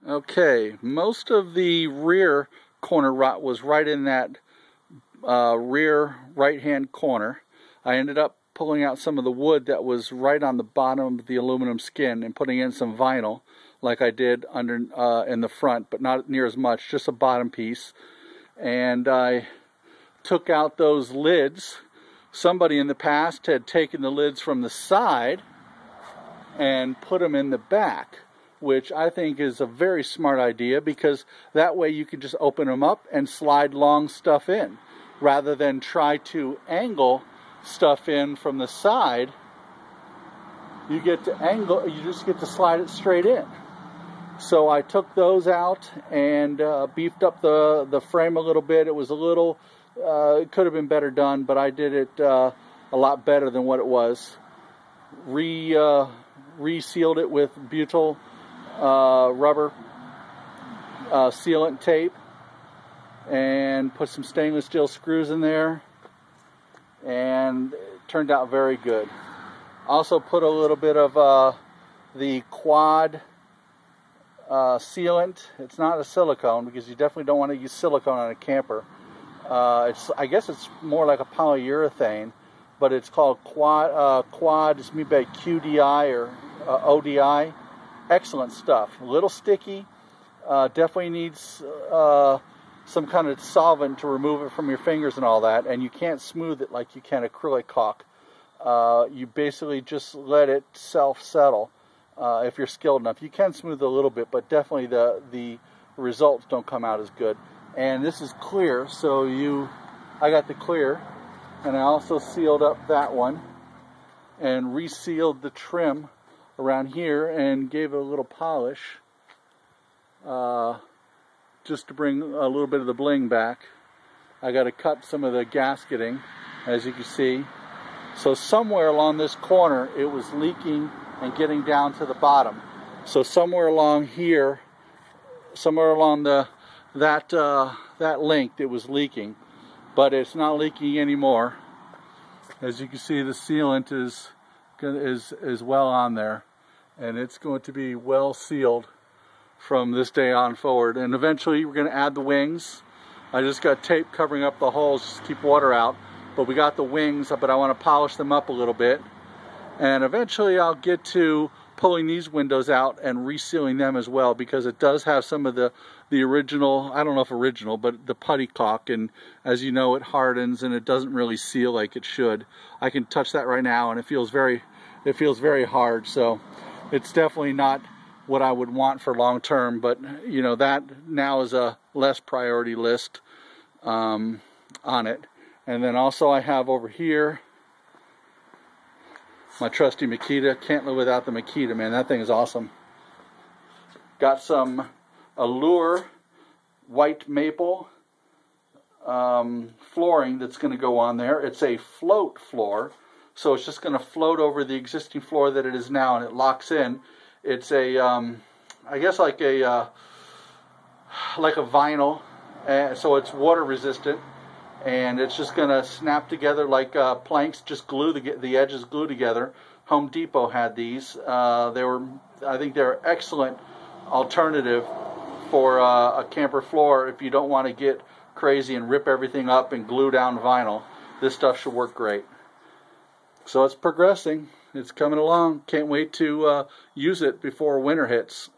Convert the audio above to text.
Okay, most of the rear corner rot was right in that rear right-hand corner. I ended up pulling out some of the wood that was right on the bottom of the aluminum skin and putting in some vinyl like I did under in the front, but not near as much, just a bottom piece. And I took out those lids. Somebody in the past had taken the lids from the side and put them in the back, which I think is a very smart idea, because that way you can just open them up and slide long stuff in, rather than try to angle stuff in from the side. You get to angle, you just get to slide it straight in. So I took those out and beefed up the frame a little bit. It was a little, it could have been better done, but I did it a lot better than what it was. Resealed it with butyl rubber sealant tape, and put some stainless steel screws in there, and it turned out very good. Also put a little bit of the quad sealant. It's not a silicone, because you definitely don't want to use silicone on a camper. I guess it's more like a polyurethane, but it's called quad. It's made by QDI or ODI. Excellent stuff. A little sticky. Definitely needs some kind of solvent to remove it from your fingers and all that. And you can't smooth it like you can acrylic caulk. You basically just let it self-settle if you're skilled enough. You can smooth it a little bit, but definitely the results don't come out as good. And this is clear, so I got the clear, and I also sealed up that one and resealed the trim around here and gave it a little polish just to bring a little bit of the bling back. I got to cut some of the gasketing, as you can see. So somewhere along this corner it was leaking and getting down to the bottom. So somewhere along here, somewhere along that length, it was leaking, but it's not leaking anymore. As you can see, the sealant is well on there, and it's going to be well sealed from this day on forward. And eventually we're going to add the wings. I just got tape covering up the holes just to keep water out, but we got the wings, but I want to polish them up a little bit. And eventually I'll get to pulling these windows out and resealing them as well, because it does have some of the original, I don't know if original, but the putty caulk, and as you know, it hardens and it doesn't really seal like it should. I can touch that right now and it feels very hard. So it's definitely not what I would want for long term, but you know, that now is a less priority list on it. And then also I have over here my trusty Makita. Can't live without the Makita, man. That thing is awesome. Got some Allure white maple flooring that's going to go on there. It's a float floor, so it's just going to float over the existing floor that it is now, and it locks in. It's a, I guess like a vinyl, so it's water resistant, and it's just going to snap together like planks. Just glue the edges, glue together. Home Depot had these. I think they're excellent alternative for a camper floor if you don't want to get crazy and rip everything up and glue down vinyl. This stuff should work great. So it's progressing. It's coming along. Can't wait to use it before winter hits.